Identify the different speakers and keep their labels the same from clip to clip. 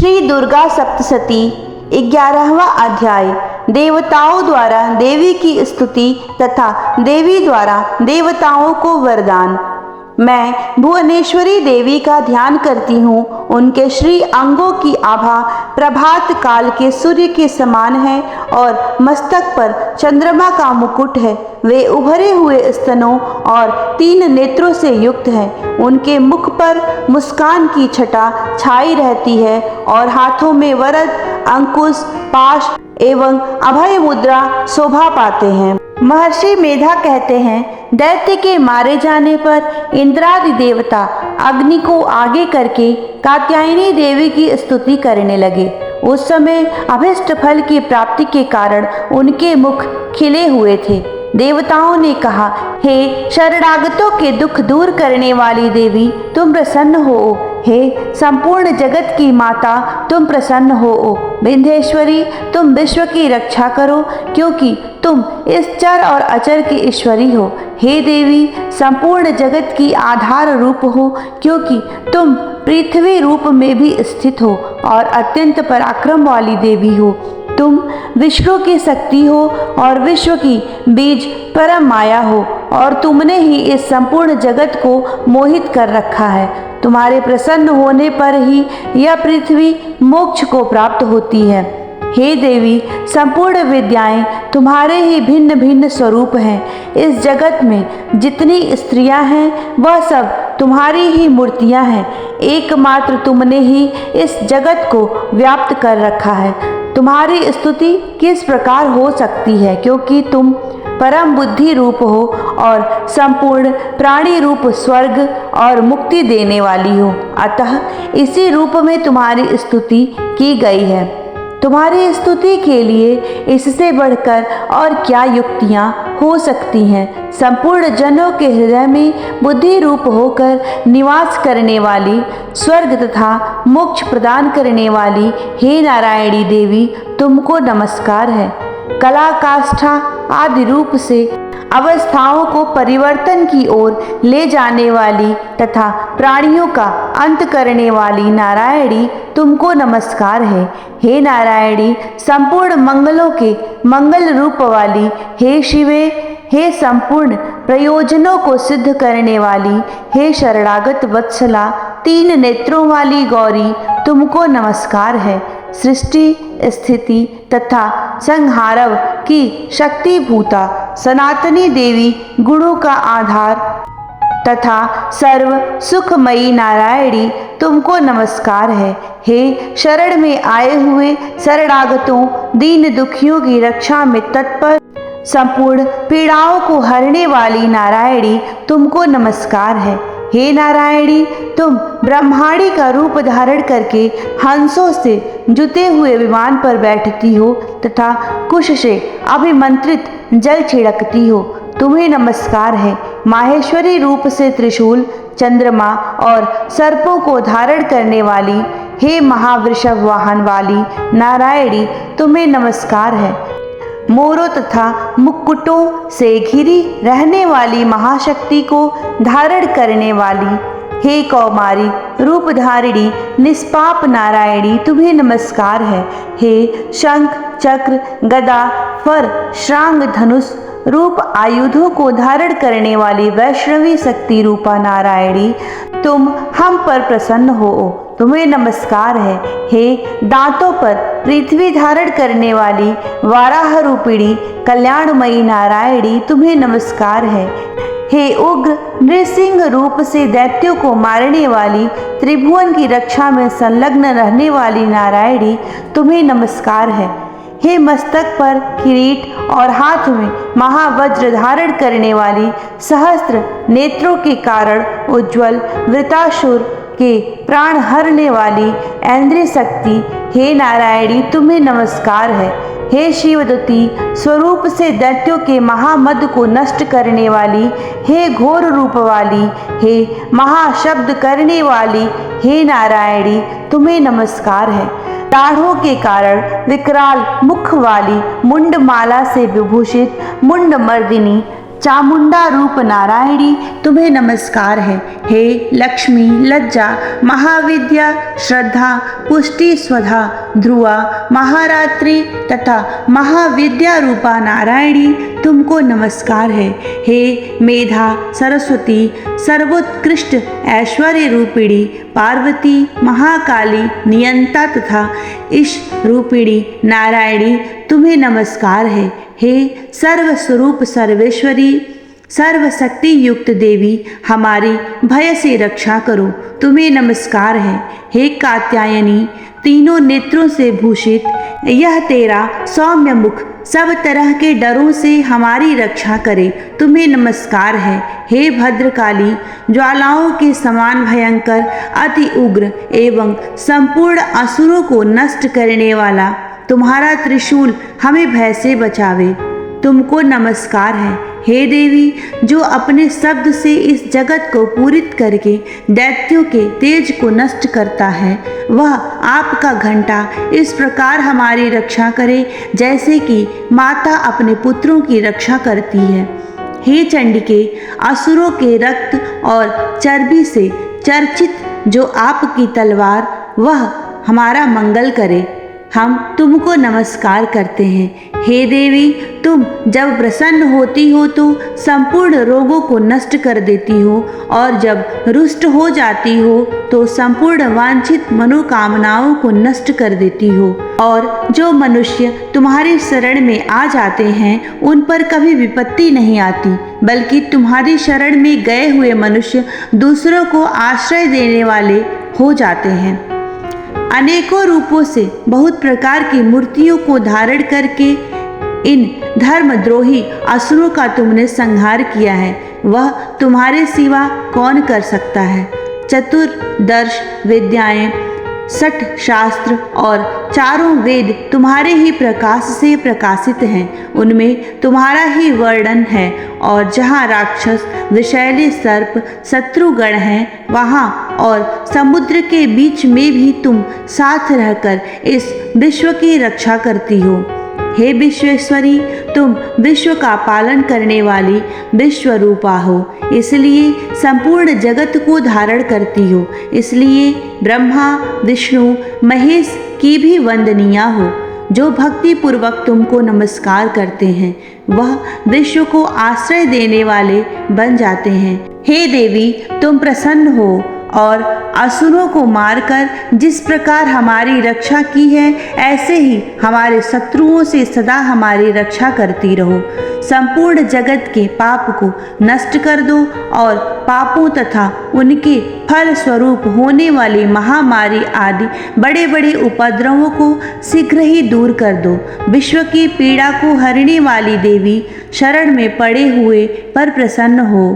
Speaker 1: श्री दुर्गा सप्तशती 11वां अध्याय। देवताओं द्वारा देवी की स्तुति तथा देवी द्वारा देवताओं को वरदान। मैं भुवनेश्वरी देवी का ध्यान करती हूँ। उनके श्री अंगों की आभा प्रभात काल के सूर्य के समान है और मस्तक पर चंद्रमा का मुकुट है। वे उभरे हुए स्तनों और 3 नेत्रों से युक्त हैं। उनके मुख पर मुस्कान की छटा छाई रहती है और हाथों में वरद, अंकुश, पाश एवं अभय मुद्रा शोभा पाते हैं। महर्षि मेधा कहते हैं, दैत्य के मारे जाने पर इंद्रादि देवता अग्नि को आगे करके कात्यायनी देवी की स्तुति करने लगे। उस समय अभिष्ट फल की प्राप्ति के कारण उनके मुख खिले हुए थे। देवताओं ने कहा, हे शरणागतों के दुख दूर करने वाली देवी, तुम प्रसन्न हो। हे संपूर्ण जगत की माता, तुम प्रसन्न हो। विंध्येश्वरी, तुम विश्व की रक्षा करो, क्योंकि तुम इस चर और अचर की ईश्वरी हो। हे देवी, संपूर्ण जगत की आधार रूप हो, क्योंकि तुम पृथ्वी रूप में भी स्थित हो और अत्यंत पराक्रम वाली देवी हो। तुम विष्णु की शक्ति हो और विश्व की बीज परम माया हो और तुमने ही इस संपूर्ण जगत को मोहित कर रखा है। तुम्हारे प्रसन्न होने पर ही यह पृथ्वी मोक्ष को प्राप्त होती है। हे देवी, संपूर्ण विद्याएं तुम्हारे ही भिन्न भिन्न स्वरूप हैं। इस जगत में जितनी स्त्रियां हैं वह सब तुम्हारी ही मूर्तियां हैं। एकमात्र तुमने ही इस जगत को व्याप्त कर रखा है। तुम्हारी स्तुति किस प्रकार हो सकती है, क्योंकि तुम परम बुद्धि रूप हो और संपूर्ण प्राणी रूप स्वर्ग और मुक्ति देने वाली हो। अतः इसी रूप में तुम्हारी स्तुति की गई है। तुम्हारी स्तुति के लिए इससे बढ़कर और क्या युक्तियाँ हो सकती हैं। संपूर्ण जनों के हृदय में बुद्धि रूप होकर निवास करने वाली, स्वर्ग तथा मोक्ष प्रदान करने वाली हे नारायणी देवी, तुमको नमस्कार है। कला, काष्ठा आदि रूप से अवस्थाओं को परिवर्तन की ओर ले जाने वाली तथा प्राणियों का अंत करने वाली नारायणी, तुमको नमस्कार है। हे नारायणी, संपूर्ण मंगलों के मंगल रूप वाली हे शिवे, हे संपूर्ण प्रयोजनों को सिद्ध करने वाली हे शरणागत वत्सला, 3 नेत्रों वाली गौरी, तुमको नमस्कार है। सृष्टि, स्थिति तथा संहारव की शक्तिभूता सनातनी देवी, गुणों का आधार तथा सर्व सुखमयी नारायणी, तुमको नमस्कार है। हे शरण में आए हुए शरणागतों, दीन दुखियों की रक्षा में तत्पर, संपूर्ण पीड़ाओं को हरने वाली नारायणी, तुमको नमस्कार है। हे नारायणी, तुम ब्रह्माणी का रूप धारण करके हंसों से जुते हुए विमान पर बैठती हो तथा कुश से अभिमंत्रित जल छिड़कती हो। तुम्हें नमस्कार है। माहेश्वरी रूप से त्रिशूल, चंद्रमा और सर्पों को धारण करने वाली हे महावृषभ वाहन वाली नारायणी, तुम्हें नमस्कार है। मोरों तथा मुकुटों से घिरी रहने वाली महाशक्ति को धारण करने वाली हे कौमारी रूपधारिणी निष्पाप नारायणी, तुम्हें नमस्कार है। हे शंख, चक्र, गदा, फर, श्रांग, धनुष रूप आयुधों को धारण करने वाली वैष्णवी शक्ति रूपा नारायणी, तुम हम पर प्रसन्न हो। तुम्हें नमस्कार है। हे दांतों पर पृथ्वी धारण करने वाली वाराह रूपिणी कल्याणमयी नारायणी, तुम्हें नमस्कार है। हे उग्र नृसिंह रूप से दैत्यों को मारने वाली, त्रिभुवन की रक्षा में संलग्न रहने वाली नारायणी, तुम्हें नमस्कार है। हे मस्तक पर किरीट और हाथ में महावज्र धारण करने वाली, सहस्त्र नेत्रों के कारण उज्ज्वल वृतासुर के प्राण हरने वाली ऐन्द्रिय शक्ति, हे नारायणी, तुम्हें नमस्कार है। हे शिवदूती स्वरूप से दैत्यों के महामद को नष्ट करने वाली, हे घोर रूप वाली, हे महाशब्द करने वाली हे नारायणी, तुम्हें नमस्कार है। दाढ़ों के कारण विकराल मुख वाली, मुंड माला से विभूषित मुंड मर्दिनी, चामुंडा रूप नारायणी तुम्हें नमस्कार है। हे लक्ष्मी, लज्जा, महाविद्या, श्रद्धा, पुष्टि, स्वधा, ध्रुवा, महारात्रि तथा महाविद्या रूपा नारायणी तुमको नमस्कार है। हे मेधा, सरस्वती, सर्वोत्कृष्ट ऐश्वर्य रूपिणी पार्वती, महाकाली, नियंता तथा ईश रूपिणी नारायणी तुम्हें नमस्कार है। हे सर्वस्वरूप सर्वेश्वरी, सर्वशक्ति युक्त देवी, हमारी भय से रक्षा करो तुम्हें नमस्कार है। हे कात्यायनी, तीनों नेत्रों से भूषित यह तेरा सौम्य मुख सब तरह के डरों से हमारी रक्षा करे तुम्हें नमस्कार है। हे भद्रकाली, ज्वालाओं के समान भयंकर, अति उग्र एवं संपूर्ण असुरों को नष्ट करने वाला तुम्हारा त्रिशूल हमें भय से बचावे तुमको नमस्कार है। हे देवी, जो अपने शब्द से इस जगत को पूरित करके दैत्यों के तेज को नष्ट करता है, वह आपका घंटा इस प्रकार हमारी रक्षा करे जैसे कि माता अपने पुत्रों की रक्षा करती है। हे चंडिके, असुरों के रक्त और चर्बी से चर्चित जो आपकी तलवार, वह हमारा मंगल करे हम तुमको नमस्कार करते हैं। हे देवी, तुम जब प्रसन्न होती हो तो संपूर्ण रोगों को नष्ट कर देती हो और जब रुष्ट हो जाती हो तो संपूर्ण वांछित मनोकामनाओं को नष्ट कर देती हो। और जो मनुष्य तुम्हारी शरण में आ जाते हैं उन पर कभी विपत्ति नहीं आती, बल्कि तुम्हारी शरण में गए हुए मनुष्य दूसरों को आश्रय देने वाले हो जाते हैं। अनेकों रूपों से बहुत प्रकार की मूर्तियों को धारण करके इन धर्मद्रोही असुरों का तुमने संहार किया है। वह तुम्हारे सिवा कौन कर सकता है। चतुर्दश विद्याएं, 60 शास्त्र और चारों वेद तुम्हारे ही प्रकाश से प्रकाशित हैं। उनमें तुम्हारा ही वर्णन है और जहाँ राक्षस, विषैले सर्प, शत्रुगण हैं, वहाँ और समुद्र के बीच में भी तुम साथ रहकर इस विश्व की रक्षा करती हो। हे विश्वेश्वरी, तुम विश्व का पालन करने वाली विश्वरूपा हो, इसलिए संपूर्ण जगत को धारण करती हो। इसलिए ब्रह्मा, विष्णु, महेश की भी वंदनीय हो। जो भक्ति पूर्वक तुमको नमस्कार करते हैं वह विश्व को आश्रय देने वाले बन जाते हैं। हे देवी, तुम प्रसन्न हो और असुरों को मारकर जिस प्रकार हमारी रक्षा की है, ऐसे ही हमारे शत्रुओं से सदा हमारी रक्षा करती रहो। संपूर्ण जगत के पाप को नष्ट कर दो और पापों तथा उनके फल स्वरूप होने वाली महामारी आदि बड़े बड़े उपद्रवों को शीघ्र ही दूर कर दो। विश्व की पीड़ा को हरने वाली देवी, शरण में पड़े हुए पर प्रसन्न हो।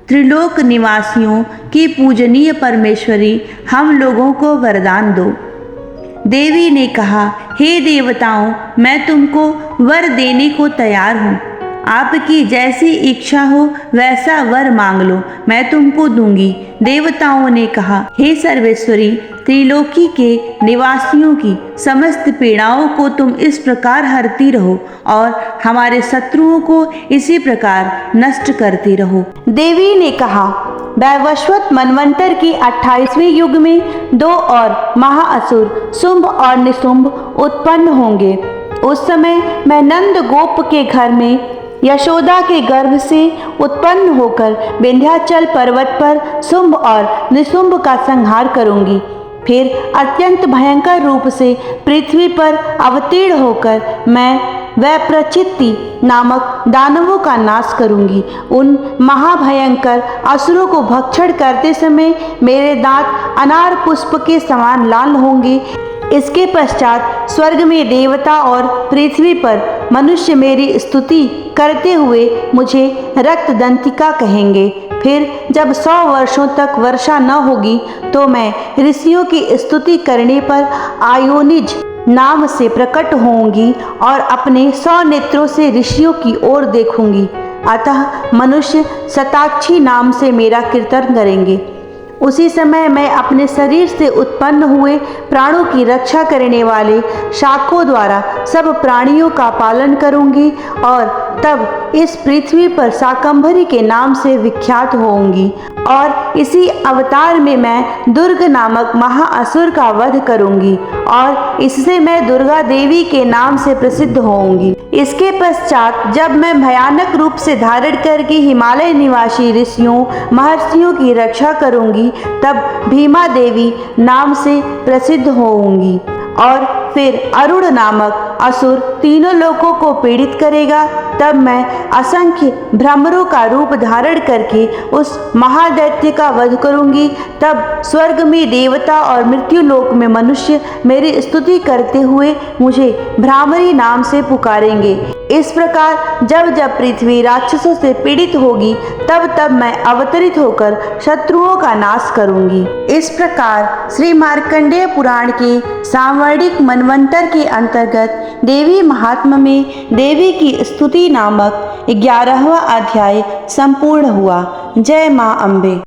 Speaker 1: त्रिलोक निवासियों की पूजनीय परमेश्वरी, हम लोगों को वरदान दो। देवी ने कहा, हे देवताओं, मैं तुमको वर देने को तैयार हूँ। आपकी जैसी इच्छा हो वैसा वर मांग लो, मैं तुमको दूंगी। देवताओं ने कहा, हे सर्वेश्वरी, त्रिलोकी के निवासियों की समस्त पीड़ाओं को तुम इस प्रकार हरती रहो और हमारे शत्रुओं को इसी प्रकार नष्ट करती रहो। देवी ने कहा, वैवस्वत मनवंतर की 28वें युग में 2 और महाअसुर शुंभ और निशुंभ उत्पन्न होंगे। उस समय मैं नंद गोप के घर में यशोदा के गर्भ से उत्पन्न होकर विंध्याचल पर्वत पर शुंभ और निशुंभ का संहार करूंगी। फिर अत्यंत भयंकर रूप से पृथ्वी पर अवतीर्ण होकर मैं वैप्रचित्ति नामक दानवों का नाश करूंगी। उन महाभयंकर असुरों को भक्षण करते समय मेरे दांत अनार पुष्प के समान लाल होंगे। इसके पश्चात स्वर्ग में देवता और पृथ्वी पर मनुष्य मेरी स्तुति करते हुए मुझे रक्तदंतिका कहेंगे। फिर जब 100 वर्षों तक वर्षा न होगी तो मैं ऋषियों की स्तुति करने पर आयोनिज नाम से प्रकट होंगी और अपने 100 नेत्रों से ऋषियों की ओर देखूंगी। अतः मनुष्य शताक्षी नाम से मेरा कीर्तन करेंगे। उसी समय मैं अपने शरीर से उत्पन्न हुए प्राणों की रक्षा करने वाले शाखों द्वारा सब प्राणियों का पालन करूंगी और तब इस पृथ्वी पर शाकंभरी के नाम से विख्यात होऊंगी और इसी अवतार में मैं दुर्ग नामक महाअसुर का वध करूंगी और इससे मैं दुर्गा देवी के नाम से प्रसिद्ध होऊंगी। इसके पश्चात जब मैं भयानक रूप से धारण करके हिमालय निवासी ऋषियों महर्षियों की रक्षा करूंगी, तब भीमा देवी नाम से प्रसिद्ध होऊंगी और फिर अरुण नामक असुर तीनों लोगों को पीड़ित करेगा। तब मैं असंख्य भ्रमरों का रूप धारण करके उस महादैत्य का वध करूंगी। तब स्वर्ग में देवता और मृत्यु लोक में मनुष्य मेरी स्तुति करते हुए मुझे भ्रामरी नाम से पुकारेंगे। इस प्रकार जब जब पृथ्वी राक्षसों से पीड़ित होगी, तब तब मैं अवतरित होकर शत्रुओं का नाश करूंगी। इस प्रकार श्री मार्कंडेय पुराण के सांवर्णिक मनवंतर के अंतर्गत देवी महात्म्य में देवी की स्तुति नामक 11वां अध्याय संपूर्ण हुआ। जय मां अम्बे।